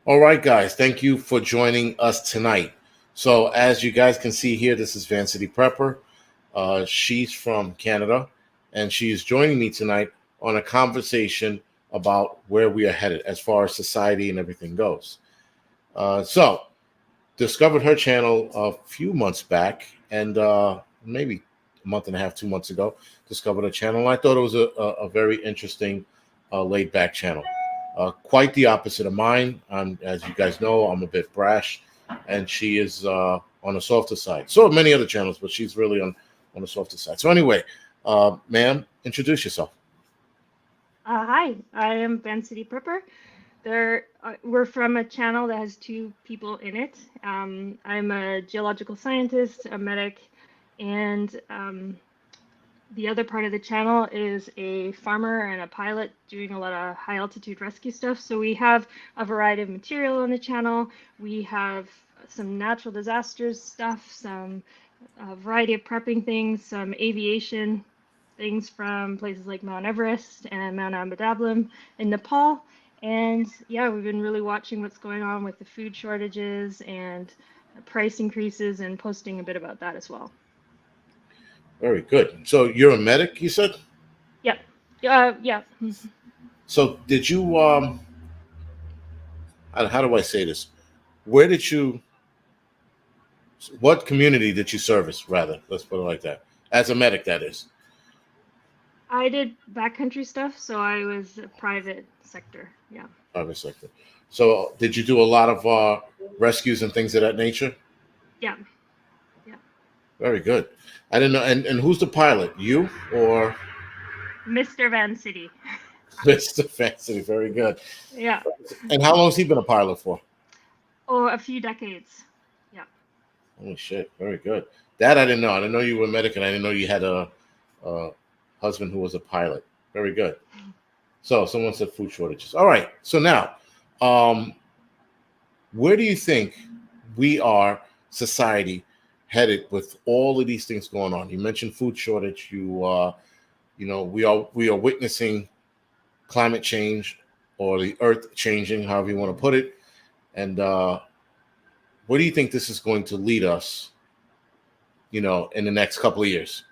All right, guys, thank you for joining us tonight. So, as you guys can see here, this is Vancity Prepper. She's from Canada, and she's joining me tonight on a conversation about where we are headed as far as society and everything goes. So, discovered her channel a few months back, and maybe a month and a half, 2 months ago, discovered her channel. And I thought it was a very interesting, laid back channel. Quite the opposite of mine. As you guys know, I'm a bit brash, and she is on the softer side. So are many other channels, but she's really on the softer side. So anyway, ma'am, introduce yourself. Hi, I am Vancity Prepper. We're from a channel that has two people in it. I'm a geological scientist, a medic, and the other part of the channel is a farmer and a pilot doing a lot of high altitude rescue stuff. So we have a variety of material on the channel. We have some natural disasters stuff, some variety of prepping things, some aviation things from places like Mount Everest and Mount Amadablam in Nepal. And yeah, we've been really watching what's going on with the food shortages and price increases and posting a bit about that as well. Very good. So you're a medic, you said? Yep. Yeah. So did you how do I say this? Where did you what community did you service rather? Let's put it like that. As a medic, that is. I did backcountry stuff, so I was a private sector. Yeah. Private sector. So did you do a lot of rescues and things of that nature? Yeah. Yeah. Very good. I didn't know. And who's the pilot? You or Mr. Vancity. Mr. Fancy? Very good. Yeah. And how long has he been a pilot for? Oh, a few decades. Yeah. Holy shit! Very good. That I didn't know. I didn't know you were a medic, and I didn't know you had a husband who was a pilot. Very good. So someone said food shortages. All right. So now, um, where do you think we are, society, headed with all of these things going on? You mentioned food shortage. We are witnessing climate change or the earth changing, however you want to put it. And where do you think this is going to lead us? In the next couple of years.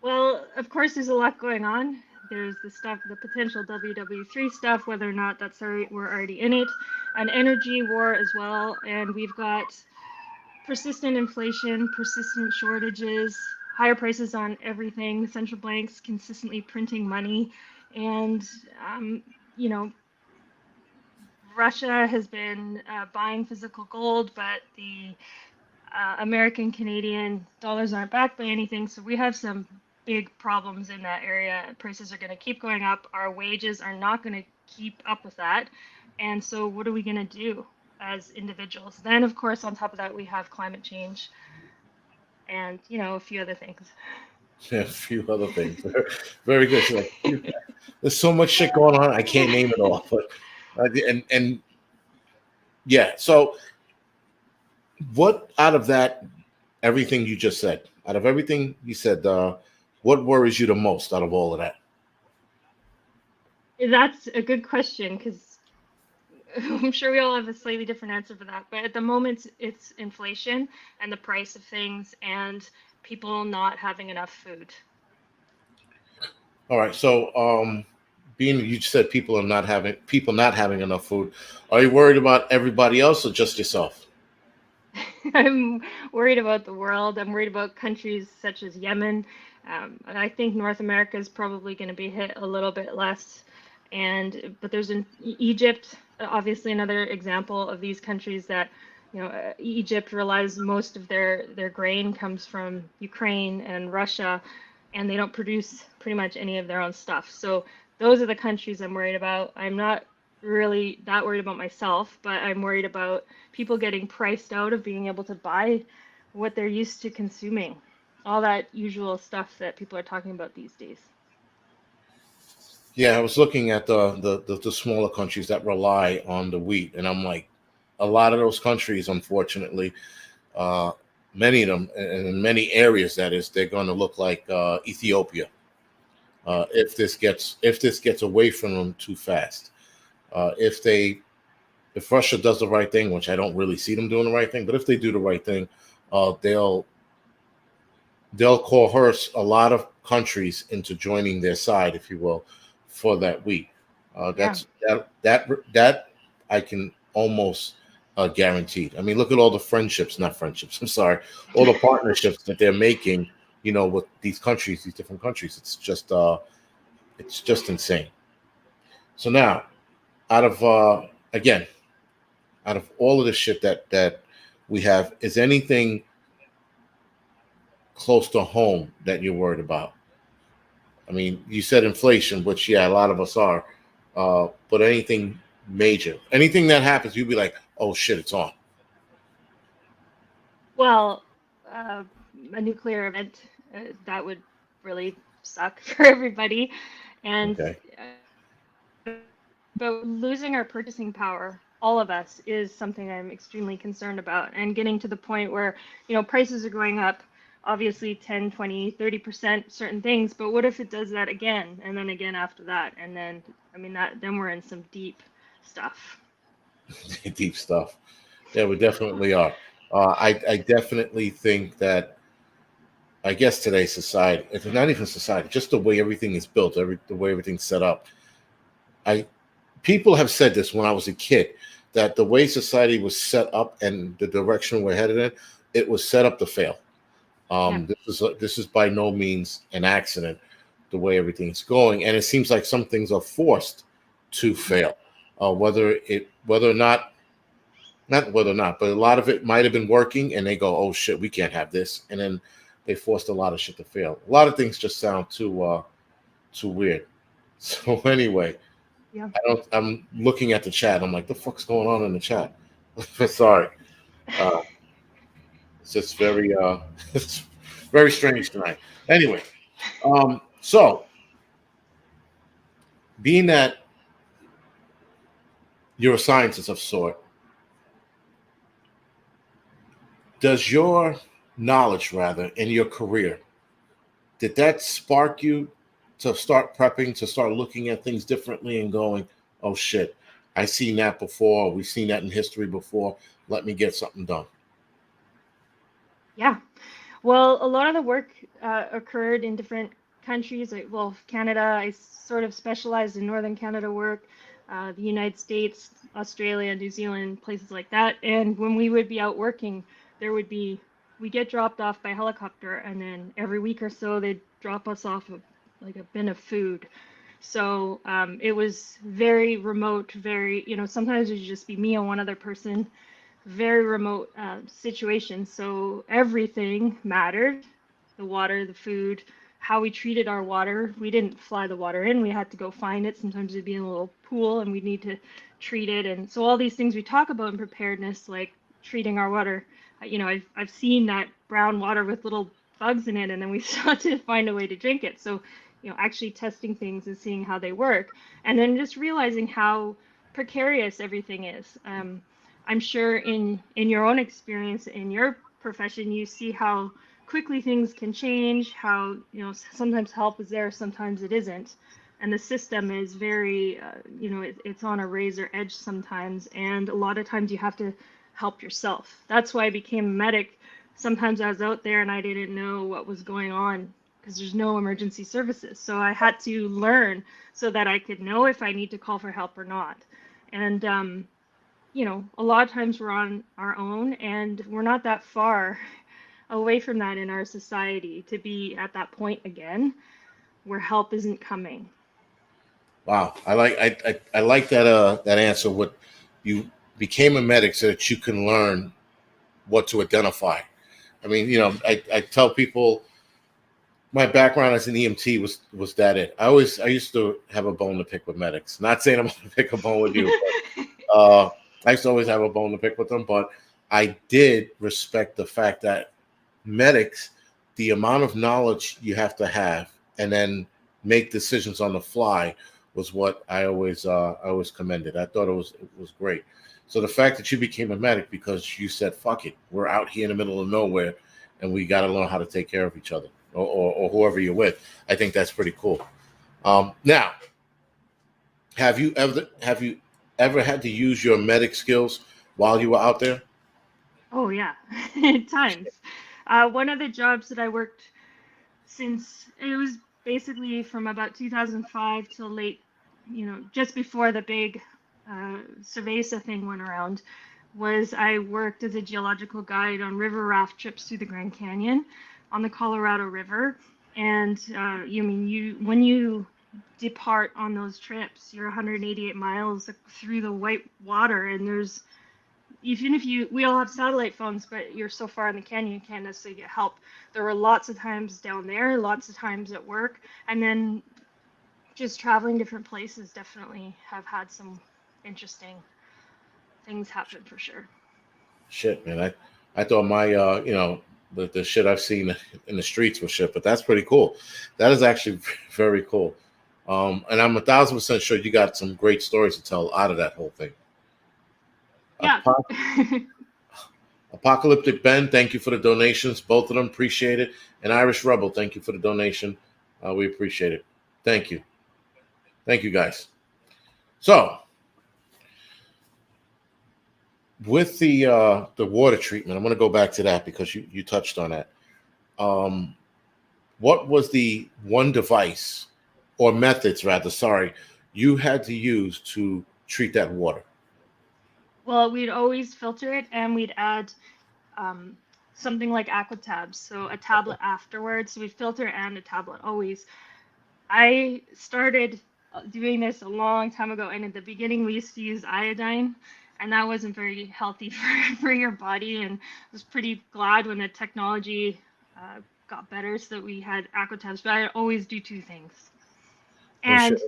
Well, of course, there's a lot going on. There's the potential WW3 stuff, whether or not we're already in it, an energy war as well, and we've got persistent inflation, persistent shortages, higher prices on everything, central banks consistently printing money, and you know, Russia has been buying physical gold, but the American Canadian dollars aren't backed by anything, so we have some big problems in that area. Prices are going to keep going up. Our wages are not going to keep up with that. And so, what are we going to do as individuals? Then, of course, on top of that, we have climate change and, a few other things. Yeah, a few other things. Very good. So, there's so much shit going on. I can't name it all, but and yeah. So, what out of that, everything you just said, out of everything you said, what worries you the most out of all of that? That's a good question because I'm sure we all have a slightly different answer for that. But at the moment, it's inflation and the price of things and people not having enough food. All right. So, being you said people not having enough food, are you worried about everybody else or just yourself? I'm worried about the world. I'm worried about countries such as Yemen. I think North America is probably going to be hit a little bit less. But there's Egypt, obviously another example of these countries that, Egypt relies most of their grain comes from Ukraine and Russia, and they don't produce pretty much any of their own stuff. So those are the countries I'm worried about. I'm not really that worried about myself, but I'm worried about people getting priced out of being able to buy what they're used to consuming. All that usual stuff that people are talking about these days. Yeah, I was looking at the smaller countries that rely on the wheat, and I'm like, a lot of those countries, unfortunately, uh, many of them, and in many areas, that is, they're going to look like Ethiopia if this gets away from them too fast. If they if Russia does the right thing, which I don't really see them doing the right thing, but if they do the right thing, they'll coerce a lot of countries into joining their side, if you will, for that wheat. Yeah. That I can almost guarantee. I mean, look at all the friendships, not friendships. I'm sorry, all the partnerships that they're making. With these countries, these different countries. It's just insane. So now, out of again, out of all of the shit that we have, is anything close to home that you're worried about? I mean, you said inflation, which yeah, a lot of us are. But anything major, anything that happens, you'd be like, "Oh shit, it's on." Well, uh, a nuclear event that would really suck for everybody, and Okay. but losing our purchasing power, all of us, is something I'm extremely concerned about, and getting to the point where, prices are going up, obviously 10, 20, 30% certain things, but what if it does that again and then again after that? And then, I mean, then we're in some deep stuff. Deep stuff. Yeah, we definitely are. I definitely think that I guess today's society, it's not even society, just the way everything is built, the way everything's set up. I People have said this when I was a kid, that the way society was set up and the direction we're headed in, it was set up to fail. Yeah. This is by no means an accident, the way everything's going, and it seems like some things are forced to fail, whether or not, not whether or not, but a lot of it might have been working, and they go, "Oh shit, we can't have this," and then they forced a lot of shit to fail. A lot of things just sound too weird. So anyway, Yeah. I'm looking at the chat. I'm like, the fuck's going on in the chat? Sorry. Uh, it's just very it's very strange tonight. Anyway, so being that you're a scientist of sort, does your knowledge rather in your career, did that spark you to start prepping, to start looking at things differently and going, oh shit, I seen that before, we've seen that in history before, let me get something done? Yeah. Well, a lot of the work occurred in different countries. Well, Canada, I sort of specialized in Northern Canada work, the United States, Australia, New Zealand, places like that. And when we would be out working, we get dropped off by helicopter, and then every week or so they'd drop us off like a bin of food. So it was very remote, sometimes it would just be me and one other person, very remote situation. So everything mattered: the water, the food, how we treated our water. We didn't fly the water in, we had to go find it. Sometimes it'd be in a little pool and we'd need to treat it. And so all these things we talk about in preparedness, like treating our water, I've seen that brown water with little bugs in it, and then we still had to find a way to drink it. So, actually testing things and seeing how they work, and then just realizing how precarious everything is. I'm sure in your own experience in your profession, you see how quickly things can change, how, sometimes help is there, sometimes it isn't. And the system is very, it's on a razor edge sometimes. And a lot of times you have to help yourself. That's why I became a medic. Sometimes I was out there and I didn't know what was going on because there's no emergency services. So I had to learn so that I could know if I need to call for help or not. And, a lot of times we're on our own, and we're not that far away from that in our society to be at that point again where help isn't coming. Wow, I like that answer. What you became a medic so that you can learn what to identify. I mean, I tell people my background as an EMT was that it. I used to have a bone to pick with medics. Not saying I'm going to pick a bone with you, but I used to always have a bone to pick with them. But I did respect the fact that medics, the amount of knowledge you have to have, and then make decisions on the fly, was what I always commended. I thought it was great. So the fact that you became a medic because you said, "Fuck it, we're out here in the middle of nowhere, and we got to learn how to take care of each other or whoever you're with," I think that's pretty cool. Now, have you ever had to use your medic skills while you were out there? Oh yeah, times. One of the jobs that I worked since it was basically from about 2005 till late, just before the big Cerveza thing went around, was I worked as a geological guide on river raft trips through the Grand Canyon on the Colorado River. And you when you depart on those trips, you're 188 miles through the white water, and there's even if we all have satellite phones, but you're so far in the canyon you can't necessarily get help. There were lots of times down there, lots of times at work, and then just traveling different places definitely have had some interesting things happen for sure. Shit, man. I thought my the shit I've seen in the streets was shit, but that's pretty cool. That is actually very cool. And I'm 1,000% sure you got some great stories to tell out of that whole thing. Yeah. Apo- Apocalyptic Ben, thank you for the donations. Both of them appreciate it. And Irish Rebel, thank you for the donation. We appreciate it. Thank you. Thank you, guys. So, with the water treatment, I'm going to go back to that because you touched on that. Um, what was the one device or methods, rather, sorry, you had to use to treat that water? Well, we'd always filter it and we'd add um, something like aquatabs, so a tablet afterwards. So we filter and a tablet always. I started doing this a long time ago, and in the beginning, we used to use iodine, and that wasn't very healthy for your body. And I was pretty glad when the technology got better so that we had aquatabs. But I always do two things. No shit. And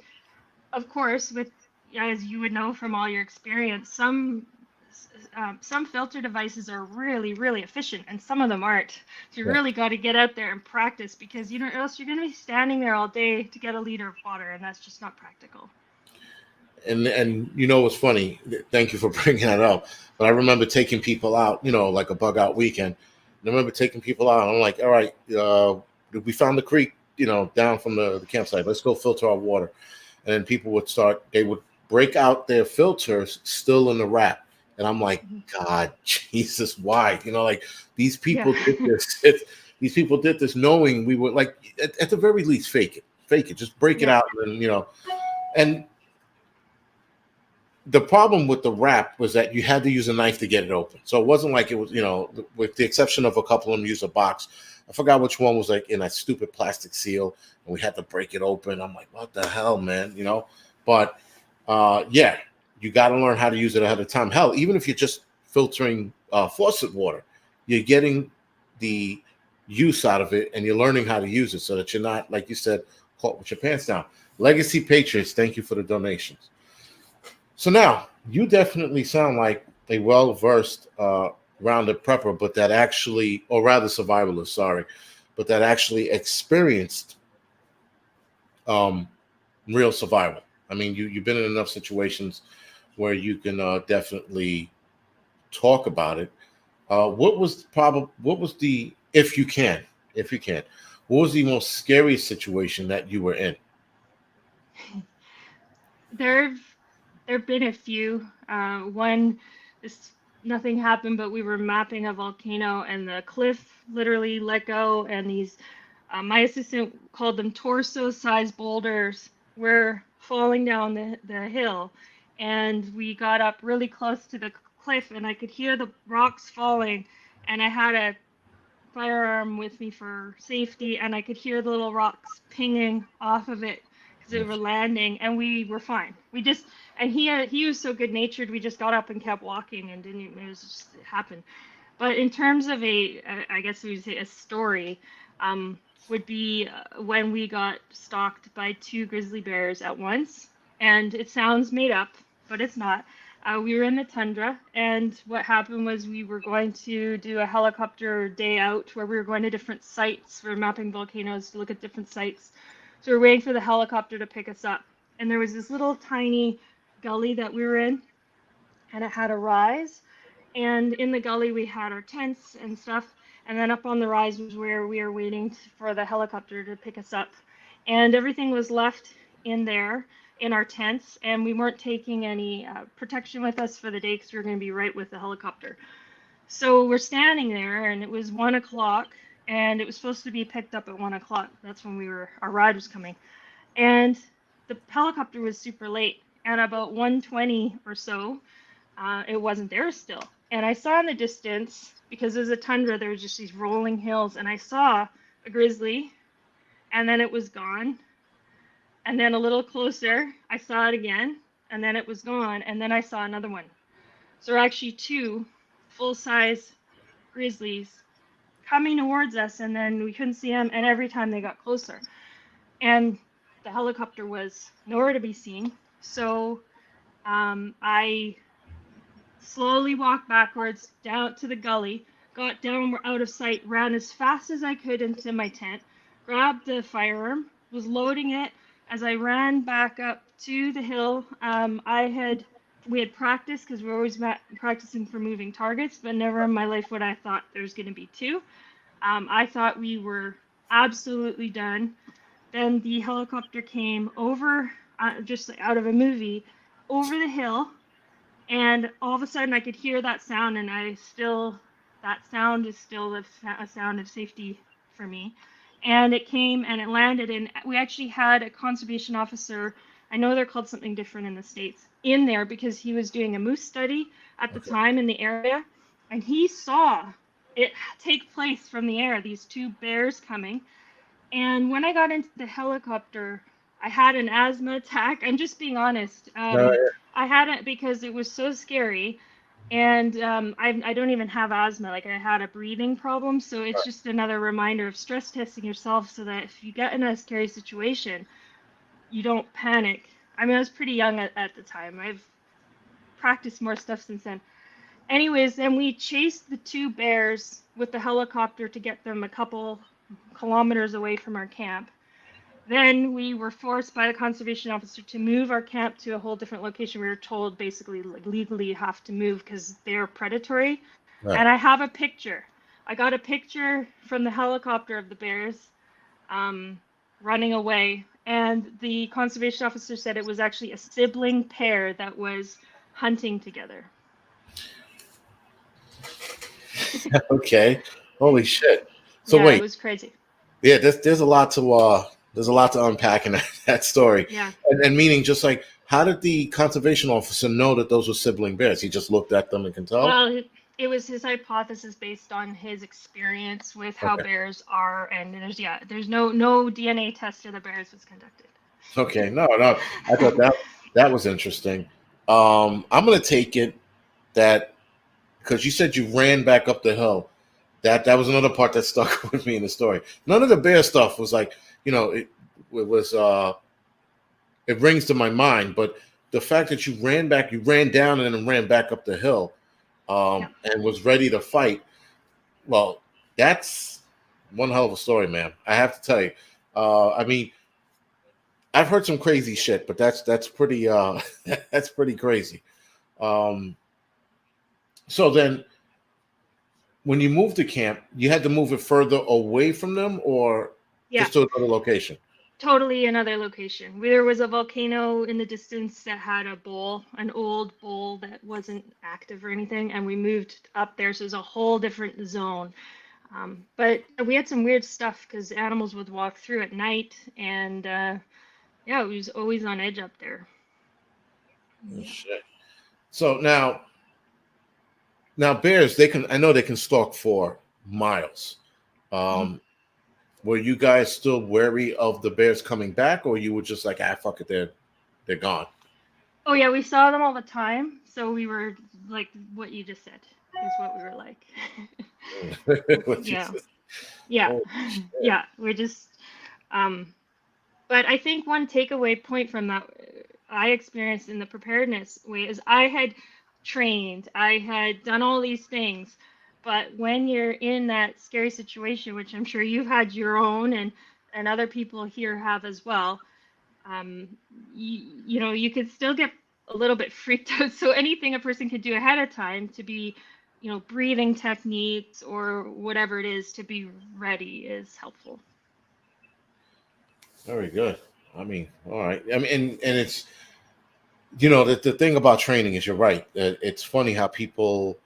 of course, with as you would know from all your experience, some filter devices are really, really efficient, and some of them aren't. So you Yeah. really got to get out there and practice because you know, or else you're going to be standing there all day to get a liter of water, and that's just not practical. And you know what's funny? Thank you for bringing that up. But I remember taking people out, like a bug out weekend. And I remember taking people out. And I'm like, all right, we found the creek, down from the campsite. Let's go filter our water. And then people would start. They would break out their filters still in the wrap. And I'm like, Mhm. God, Jesus, why? Like these Yeah. people did this. These people did this knowing we were like, at the very least, fake it, just break it Yeah. out, and and the problem with the wrap was that you had to use a knife to get it open. So it wasn't like it was, with the exception of a couple of them use a box. I forgot which one was like in that stupid plastic seal, and we had to break it open. I'm like, what the hell, man? But yeah, you got to learn how to use it ahead of time. Hell, even if you're just filtering faucet water, you're getting the use out of it, and you're learning how to use it so that you're not, like you said, caught with your pants down. Legacy Patriots, thank you for the donations. So now you definitely sound like a well-versed rounded prepper, but that actually, or rather survivalist, sorry, but that actually experienced um, real survival. I mean, you've been in enough situations where you can definitely talk about it. What was the, if you can, what was the most scary situation that you were in? There've there've been a few. One, this nothing happened, but we were mapping a volcano, and the cliff literally let go, and these my assistant called them torso-sized boulders were falling down the hill, and we got up really close to the cliff, and I could hear the rocks falling, and I had a firearm with me for safety, and I could hear the little rocks pinging off of it because they were landing, and we were fine. We just and he was so good natured. We just got up and kept walking, and didn't. It was just it happened. But in terms of I guess we would say a story, would be when we got stalked by two grizzly bears at once, and it sounds made up, but it's not. We were in the tundra, and what happened was we were going to do a helicopter day out where we were going to different sites. We were mapping volcanoes to look at different sites. So we were waiting for the helicopter to pick us up. And there was this little tiny gully that we were in, and it had a rise. And in the gully, we had our tents and stuff. And then up on the rise was where we were waiting for the helicopter to pick us up. And everything was left in there. in our tents, and we weren't taking any protection with us for the day because we were going to be right with the helicopter. So we're standing there, and it was 1 o'clock, and it was supposed to be picked up at 1 o'clock. That's when our ride was coming, and the helicopter was super late. And about 1:20 or so, it wasn't there still. And I saw in the distance, because there's a tundra, there was just these rolling hills, and I saw a grizzly, and then it was gone. And then a little closer, I saw it again, and then it was gone, and then I saw another one. So there were actually two full-size grizzlies coming towards us, and then we couldn't see them, and every time they got closer. And the helicopter was nowhere to be seen. So I slowly walked backwards down to the gully, got down out of sight, ran as fast as I could into my tent, grabbed the firearm, was loading it. As I ran back up to the hill, we had practiced because we're always practicing for moving targets, but never in my life would I thought there's going to be two. I thought we were absolutely done. Then the helicopter came over, just out of a movie, over the hill, and all of a sudden I could hear that sound, and that sound is still a sound of safety for me. And it came and it landed, and we actually had a conservation officer, I know they're called something different in the States, in there because he was doing a moose study at the time in the area, and he saw it take place from the air, these two bears coming. And when I got into the helicopter, I had an asthma attack. I'm just being honest. I had it because it was so scary. And I don't even have asthma. Like, I had a breathing problem. So it's just another reminder of stress testing yourself so that if you get in a scary situation, you don't panic. I mean, I was pretty young at the time. I've practiced more stuff since then. Anyways, then we chased the two bears with the helicopter to get them a couple kilometers away from our camp. Then we were forced by the conservation officer to move our camp to a whole different location. We were told basically, like, legally you have to move because they're predatory. Right. And I have a picture. I got a picture from the helicopter of the bears running away. And the conservation officer said it was actually a sibling pair that was hunting together. Okay. Holy shit. So Yeah, it wait, was crazy. yeah, there's a lot to unpack in that story. Yeah. And meaning just like how did the conservation officer know that those were sibling bears? He just looked at them and can tell? Well, it was his hypothesis based on his experience with how Okay. bears are, and there's no DNA test of the bears was conducted. Okay. No, no. I thought that was interesting. I'm gonna take it that because you said you ran back up the hill. That was another part that stuck with me in the story. None of the bear stuff was like, it was it rings to my mind, but the fact that you ran down and then ran back up the hill, Yeah. and was ready to fight. Well, that's one hell of a story, man. I have to tell you. I mean, I've heard some crazy shit, but that's pretty that's pretty crazy. Um, so then, when you moved to camp, you had to move it further away from them, or Yeah, just to another location. totally another location. There was a volcano in the distance that had an old bowl that wasn't active or anything, and we moved up there, so it was a whole different zone. But we had some weird stuff because animals would walk through at night, and yeah, it was always on edge up there. Oh, Yeah. shit. So now bears, they can. I know they can stalk for miles. Mhm. Um, were you guys still wary of the bears coming back, or you were just like, fuck it, they're gone? Oh yeah, we saw them all the time, so we were like what you just said is what we were like. What you Yeah, said. yeah, Oh, shit. yeah. We're just, um, but I think one takeaway point from that I experienced in the preparedness way is I had trained, I had done all these things, but when you're in that scary situation, which I'm sure you've had your own and other people here have as well, you could still get a little bit freaked out. So anything a person could do ahead of time to be, breathing techniques or whatever it is to be ready is helpful. Very good. I mean, all right. I mean, and it's the thing about training is you're right. It's funny how people.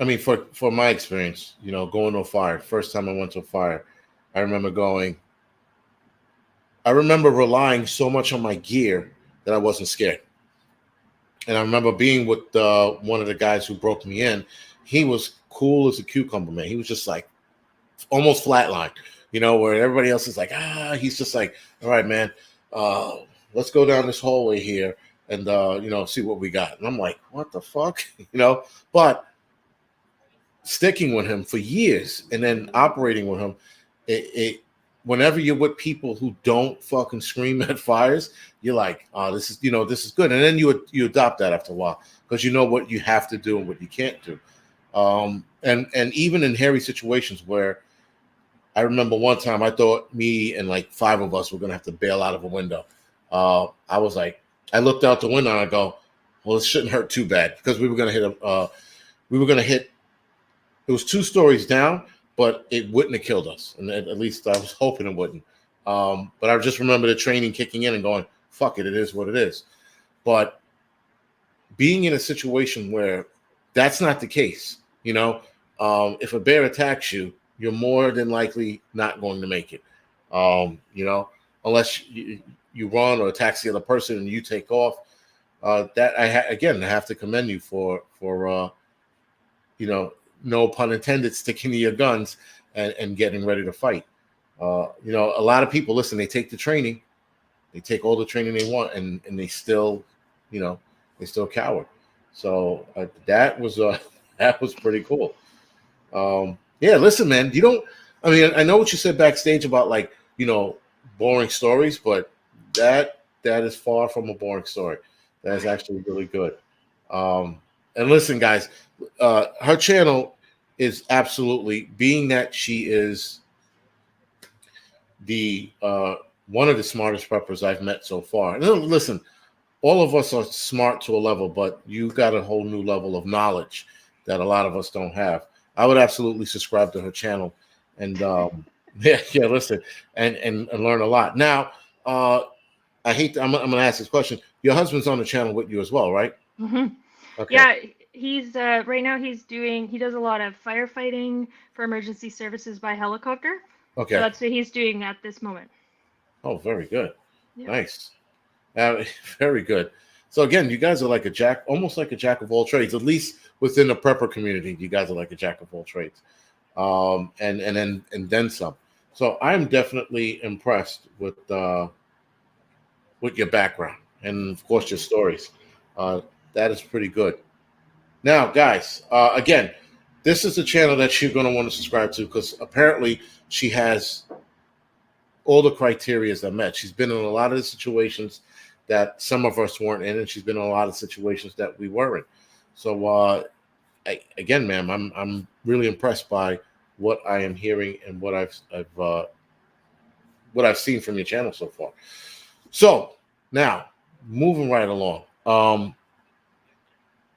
I mean, for my experience, going to a fire. First time I went to a fire, I remember going. I remember relying so much on my gear that I wasn't scared. And I remember being with one of the guys who broke me in. He was cool as a cucumber, man. He was just like almost flatline, where everybody else is like, he's just like, all right, man, uh, let's go down this hallway here and see what we got. And I'm like, what the fuck, But sticking with him for years and then operating with him, it whenever you're with people who don't fucking scream at fires, you're like, oh, this is good, and then you adopt that after a while because you know what you have to do and what you can't do. And even in hairy situations where I remember one time I thought me and like five of us were gonna have to bail out of a window. I was like, I looked out the window and I go, well, it shouldn't hurt too bad because we were gonna hit. It was 2 stories down, but it wouldn't have killed us, and at least I was hoping it wouldn't. But I just remember the training kicking in and going, "Fuck it, it is what it is." But being in a situation where that's not the case, if a bear attacks you, you're more than likely not going to make it. Unless you run or attacks the other person and you take off. That again, I have to commend you for no pun intended, sticking to your guns and getting ready to fight. A lot of people listen. They take the training, they take all the training they want, and they still, they still cower. So that was that was pretty cool. Yeah, listen, man. You don't. I mean, I know what you said backstage about like boring stories, but that is far from a boring story. That is actually really good. And listen, guys, her channel is absolutely being that she is the one of the smartest preppers I've met so far. And listen, all of us are smart to a level, but you got a whole new level of knowledge that a lot of us don't have. I would absolutely subscribe to her channel and yeah, listen and learn a lot. Now, I hate. I'm going to ask this question. Your husband's on the channel with you as well, right? Hmm. Okay. Yeah, he's right now he does a lot of firefighting for emergency services by helicopter. So Okay. that's what he's doing at this moment. Oh, very good. Yep. Nice. Very good. So again, you guys are like almost like a jack of all trades. At least within the prepper community, you guys are like a jack of all trades, and then some. So I'm definitely impressed with your background and of course your stories. Uh, that is pretty good. Now, guys, again, this is the channel that you're going to want to subscribe to because apparently she has all the criteria that met. She's been in a lot of the situations that some of us weren't in, and she's been in a lot of situations that we were in. So, again, ma'am, I'm really impressed by what I am hearing and what I've seen from your channel so far. So now, moving right along,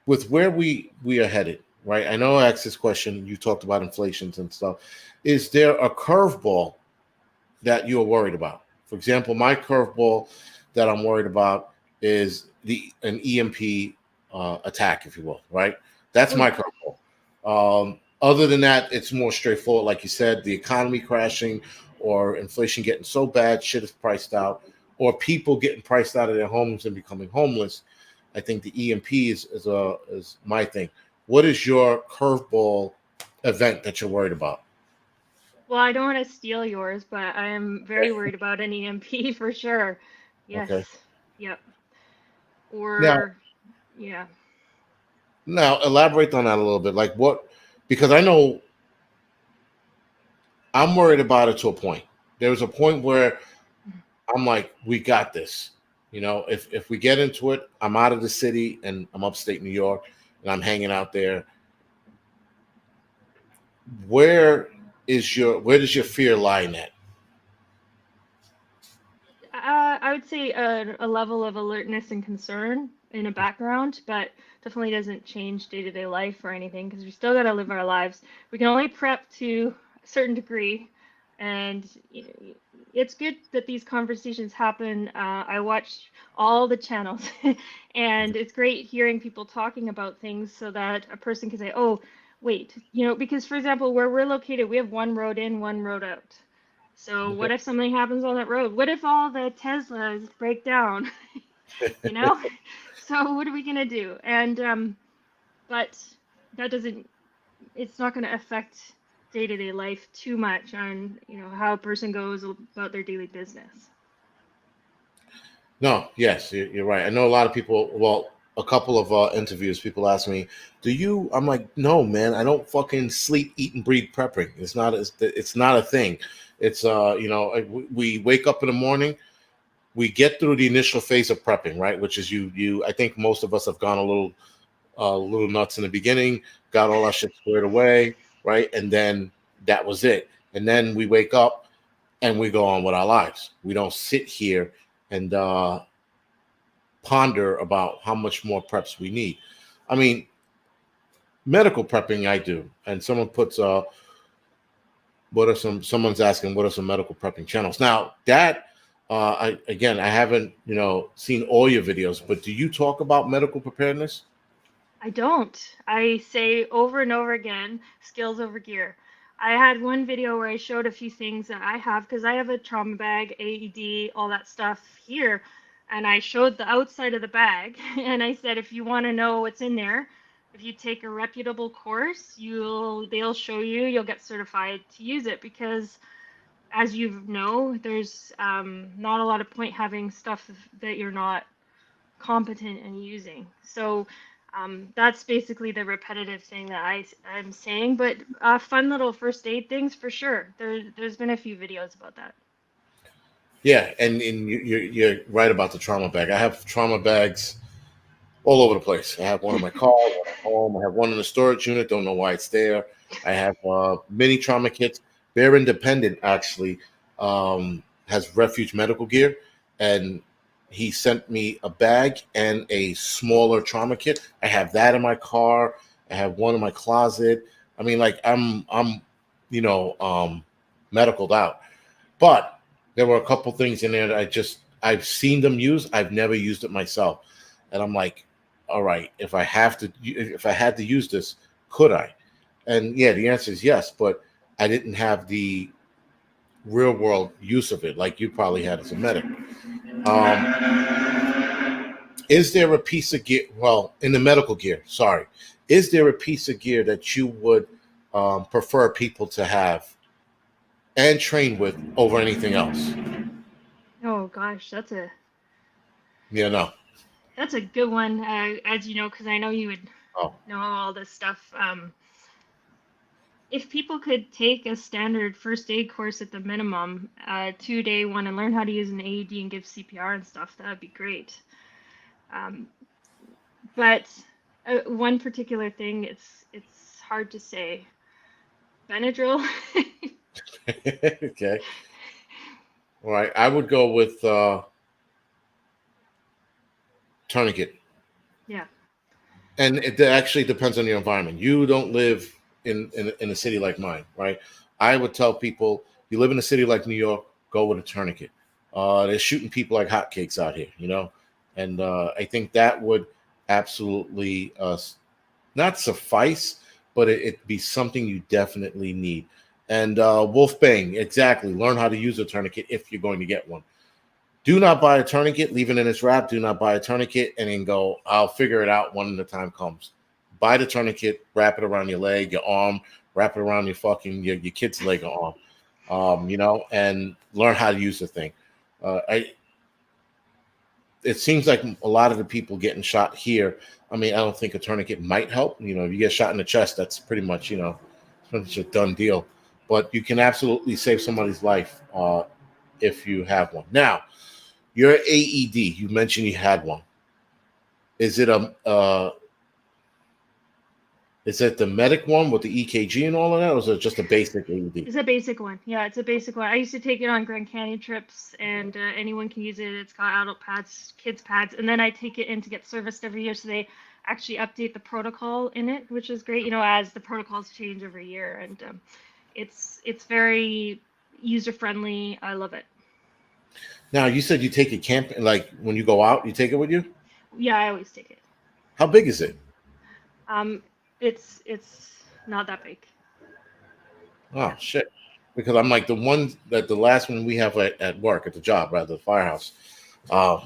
with where we are headed, right? I know I asked this question. You talked about inflations and stuff. Is there a curveball that you're worried about? For example, my curveball that I'm worried about is an EMP attack, if you will, right? That's Oh my yeah. curveball. Other than that, it's more straightforward. Like you said, the economy crashing or inflation getting so bad, shit is priced out, or people getting priced out of their homes and becoming homeless. I think the EMP is my thing. What is your curveball event that you're worried about? Well, I don't want to steal yours, but I am very worried about an EMP for sure. Yes. Okay. Yep. Now, Or yeah. Now, elaborate on that a little bit. Like what? Because I know I'm worried about it to a point. There was a point where I'm like, we got this. If we get into it, I'm out of the city and I'm upstate New York and I'm hanging out there. Where where does your fear lie in that? I would say a level of alertness and concern in a background, but definitely doesn't change day-to-day life or anything because we still got to live our lives. We can only prep to a certain degree, And it's good that these conversations happen. I watch all the channels, and it's great hearing people talking about things so that a person can say, "Oh, wait," because for example, where we're located, we have one road in, one road out. So Okay. what if something happens on that road? What if all the Teslas break down? you know? So what are we gonna do? And but that doesn't it's not going to affect day-to-day life too much on how a person goes about their daily business. No, yes, you're right. I know a lot of people. Well, a couple of interviews, people ask me, "Do you?" I'm like, "No, man. I don't fucking sleep, eat, and breathe prepping. It's not a thing. It's we wake up in the morning, we get through the initial phase of prepping, right? Which is you. I think most of us have gone a little nuts in the beginning, got all our shit squared away, right, and then that was it. And then we wake up and we go on with our lives. We don't sit here and ponder about how much more preps we need. I mean, medical prepping I do, and someone puts someone's asking what are some medical prepping channels. Now that I haven't seen all your videos, but do you talk about medical preparedness? I don't. I say over and over again, skills over gear. I had one video where I showed a few things that I have because I have a trauma bag, AED, all that stuff here. And I showed the outside of the bag and I said, if you want to know what's in there, if you take a reputable course, they'll show you, you'll get certified to use it because as you know, there's not a lot of point having stuff that you're not competent in using. So that's basically the repetitive thing that I'm saying. But fun little first aid things for sure. There's been a few videos about that. Yeah, and you're right about the trauma bag. I have trauma bags all over the place. I have one in my car, one at home. I have one in the storage unit. Don't know why it's there. I have mini trauma kits. Bear Independent actually has refuge medical gear, and he sent me a bag and a smaller trauma kit. I have that in my car. I have one in my closet. I mean, like I'm you know um, medicaled out, but there were a couple things in there that I've seen them use. I've never used it myself, and I'm like, all right, if I had to use this, could I? And yeah, the answer is yes, but I didn't have the real world use of it like you probably had as a medic. Is there a piece of gear? Well, in the medical gear, sorry, is there a piece of gear that you would prefer people to have and train with over anything else? Oh gosh, Yeah, no. that's a good one. As you know, because I know you would Oh, know all this stuff. If people could take a standard first aid course at the minimum, 2-day one, and learn how to use an AED and give CPR and stuff, that would be great. Um, but one particular thing, it's hard to say. Benadryl. okay. All right. I would go with tourniquet. Yeah. And it actually depends on your environment. You don't live in a city like mine, right? I would tell people you live in a city like New York, go with a tourniquet. They're shooting people like hotcakes out here, and I think that would absolutely not suffice, but it'd be something you definitely need. And Wolf Bang, exactly. Learn how to use a tourniquet if you're going to get one. Do not buy a tourniquet, leave it in its wrap. Do not buy a tourniquet and then go, I'll figure it out when the time comes. Buy the tourniquet, wrap it around your leg, your arm, wrap it around your kid's leg or arm, and learn how to use the thing. I It seems like a lot of the people getting shot here. I mean, I don't think a tourniquet might help. If you get shot in the chest, that's pretty much a done deal. But you can absolutely save somebody's life if you have one. Now, your AED, you mentioned you had one. Is it is it the medic one with the EKG and all of that, or is it just a basic AED? It's a basic one. Yeah, it's a basic one. I used to take it on Grand Canyon trips, and anyone can use it. It's got adult pads, kids pads, and then I take it in to get serviced every year. So they actually update the protocol in it, which is great. As the protocols change every year, and it's very user friendly. I love it. Now, you said you take it camping, like when you go out, you take it with you. Yeah, I always take it. How big is it? Um, it's not that big. Oh shit! Because I'm like the last one we have at work at the job, rather the firehouse. Uh,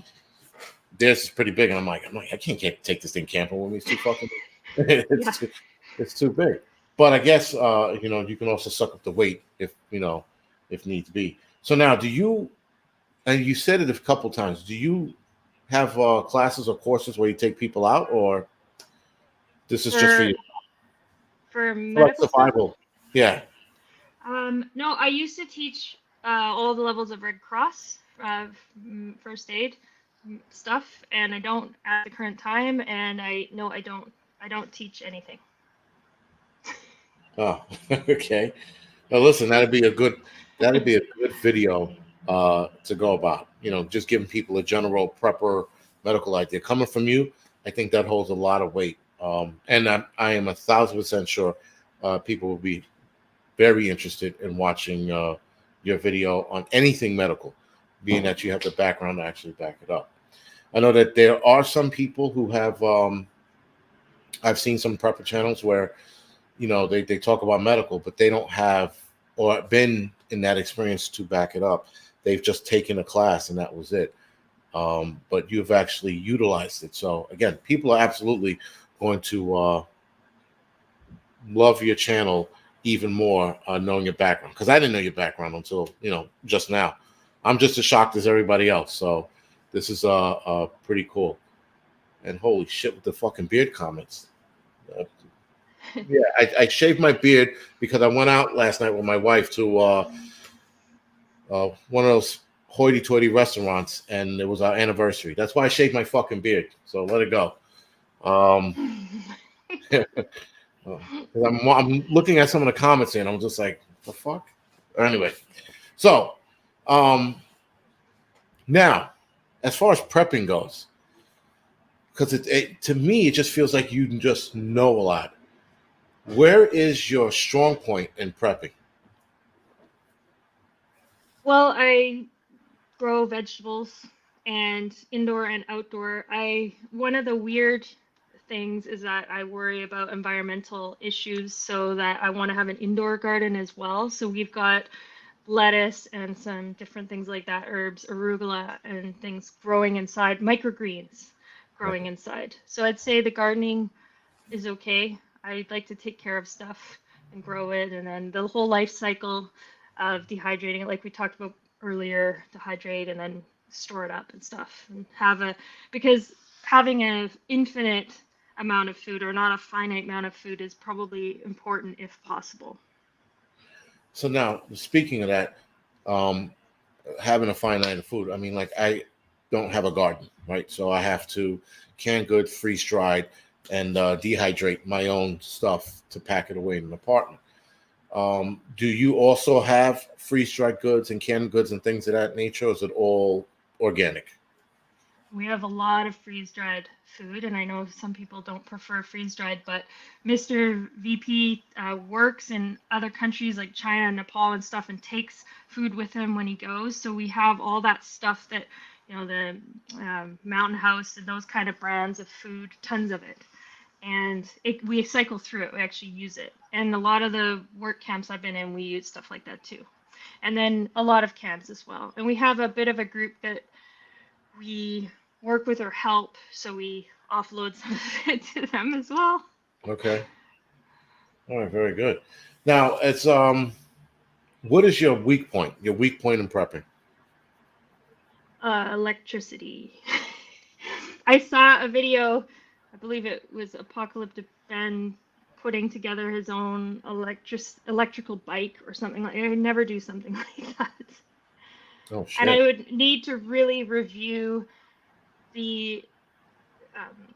theirs is pretty big, and I'm like, I can't take this thing camping with me. It's too fucking. Yeah. It's too big. But I guess you can also suck up the weight if if needs be. So now, do you? And you said it a couple times. Do you have classes or courses where you take people out, or this is just for For you, for for like medical stuff. survival? Yeah. No, I used to teach all the levels of Red Cross, first aid stuff, and I don't at the current time. And I no, I don't. I don't teach anything. Oh, okay. Now listen, that'd be a good video to go about. Just giving people a general prepper medical idea. Coming from you, I think that holds a lot of weight. And I am 1,000% sure people will be very interested in watching your video on anything medical, being that you have the background to actually back it up. I know that there are some people who have. I've seen some prepper channels where they talk about medical, but they don't have or been in that experience to back it up. They've just taken a class and that was it. But you've actually utilized it. So again, people are absolutely going to love your channel even more knowing your background, because I didn't know your background until just now. I'm just as shocked as everybody else. So this is pretty cool. And holy shit with the fucking beard comments. Uh, Yeah, I shaved my beard because I went out last night with my wife to one of those hoity-toity restaurants, and it was our anniversary. That's why I shaved my fucking beard. So let it go. Um, 'Cause I'm looking at some of the comments here, and I'm just like, the fuck. Anyway, so um, now as far as prepping goes, because to me it just feels like you just know a lot. Where is your strong point in prepping? Well, I grow vegetables and indoor and outdoor. I One of the weird things is that I worry about environmental issues, so that I want to have an indoor garden as well. So we've got lettuce and some different things like that, herbs, arugula, and things growing inside, microgreens growing Okay. inside. So I'd say the gardening is okay. I like to take care of stuff and grow it, and then the whole life cycle of dehydrating it, like we talked about earlier, dehydrate and then store it up and stuff, and because having an infinite amount of food or not a finite amount of food is probably important if possible. So now, speaking of that, um, having a finite of food. I mean, like I don't have a garden, right? So I have to can good, freeze dried, and dehydrate my own stuff to pack it away in an apartment. Do you also have freeze dried goods and canned goods and things of that nature? Or is it all organic? We have a lot of freeze dried food, and I know some people don't prefer freeze dried, but Mr. VP works in other countries like China, Nepal, and stuff, and takes food with him when he goes. So we have all that stuff that, the Mountain House and those kind of brands of food, tons of it. And we cycle through it, we actually use it. And a lot of the work camps I've been in, we use stuff like that too. And then a lot of camps as well. And we have a bit of a group that we work with or help, so we offload some of it to them as well. Okay. All right. Very good. Now, it's what is your weak point? Your weak point in prepping? Electricity. I saw a video, I believe it was Apocalyptic Ben putting together his own electrical bike or something like that. I would never do something like that. Oh And I shit. would need to really review the um,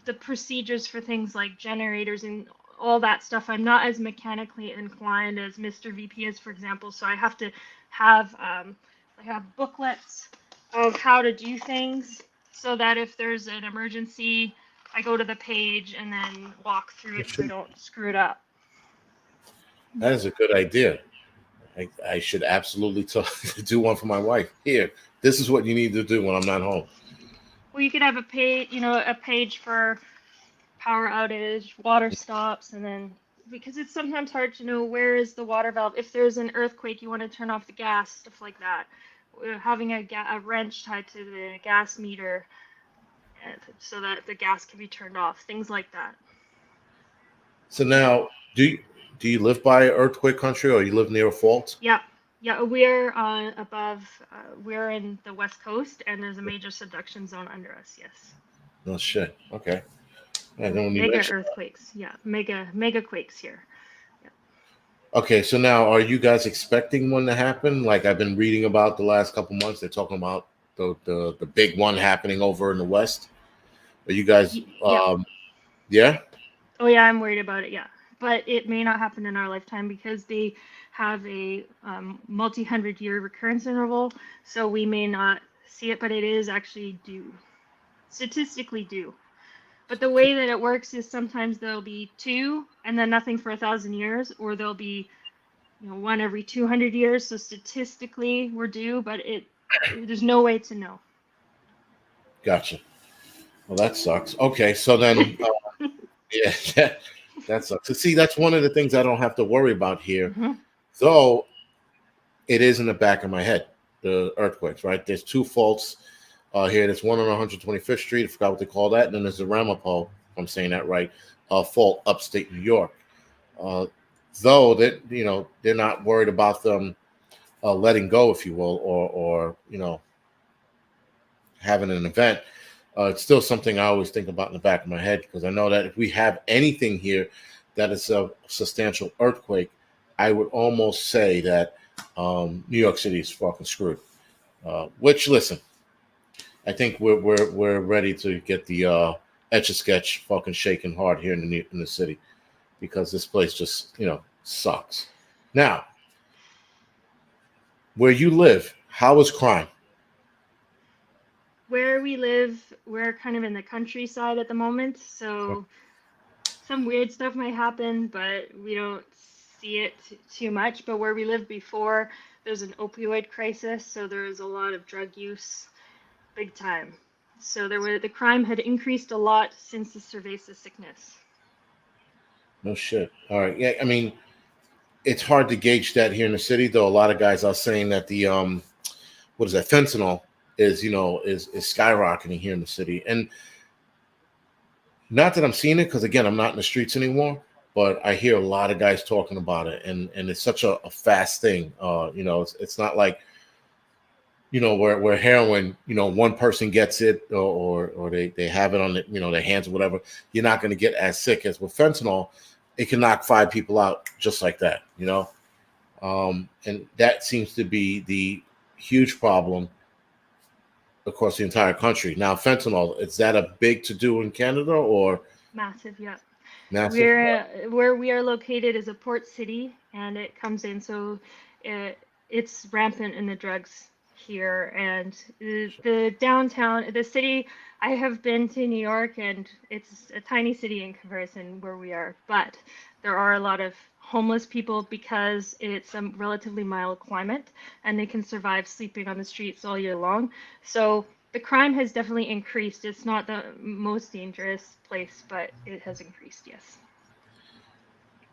the procedures for things like generators and all that stuff. I'm not as mechanically inclined as Mr. VP is, for example. So I have to have I have booklets of how to do things, so that if there's an emergency, I go to the page and then walk through it so I don't screw it up. That is a good idea. I should absolutely do one for my wife. Here, this is what you need to do when I'm not home. Well, you could have a page, a page for power outage, water stops, and then because it's sometimes hard to know where is the water valve. If there's an earthquake, you want to turn off the gas, stuff like that. Having a wrench tied to the gas meter so that the gas can be turned off, things like that. So now, do you live by earthquake country, or you live near a fault? Yeah, yeah, we're above. We're in the west coast, and there's a major subduction zone under us. Yes. No shit. Okay. I So don't even mega mention. earthquakes. Yeah, mega quakes here. Yeah. Okay, so now are you guys expecting one to happen? Like I've been reading about the last couple months, they're talking about the big one happening over in the west. Are you guys Yeah. yeah? Oh yeah, I'm worried about it. Yeah, but it may not happen in our lifetime because they have a multi-hundred-year recurrence interval, so we may not see it, but it is actually due, statistically due. But the way that it works is sometimes there'll be two and then nothing for 1,000 years, or there'll be one every 200 years. So statistically, we're due, but there's no way to know. Gotcha. Well, that sucks. Okay, so then yeah, that sucks. So see, that's one of the things I don't have to worry about here. Hmm. Though it is in the back of my head, the earthquakes, right? There's two faults here. There's one on 125th Street. I forgot what they call that. And then there's the Ramapo, if I'm saying that right, fault upstate New York. Uh, though that they're not worried about them letting go, if you will, or having an event. It's still something I always think about in the back of my head because I know that if we have anything here that is a substantial earthquake, I would almost say that New York City is fucking screwed. Which, listen, I think we're ready to get the etch a sketch fucking shaking hard here in the city because this place just sucks. Now, where you live, how is crime? Where we live, we're kind of in the countryside at the moment, so some weird stuff might happen, but we don't see it too much. But where we lived before, there's an opioid crisis, so there was a lot of drug use, big time. So the crime had increased a lot since the cerveza sickness. No shit. All right. Yeah, I mean, it's hard to gauge that here in the city, though. A lot of guys are saying that the what is that fentanyl is skyrocketing here in the city, and not that I'm seeing it because again I'm not in the streets anymore, but I hear a lot of guys talking about it, and it's such a fast thing. It's not like where heroin, one person gets it or they have it on their hands or whatever. You're not going to get as sick as with fentanyl. It can knock 5 people out just like that, and that seems to be the huge problem across the entire country. Now, fentanyl, is that a big to do in Canada or Massive, yeah. massive? Where we are located is a port city, and it comes in, so it's rampant in the drugs here. And the downtown, the city, I have been to New York, and it's a tiny city in comparison where we are, but there are a lot of homeless people because it's a relatively mild climate, and they can survive sleeping on the streets all year long. So the crime has definitely increased. It's not the most dangerous place, but it has increased, yes.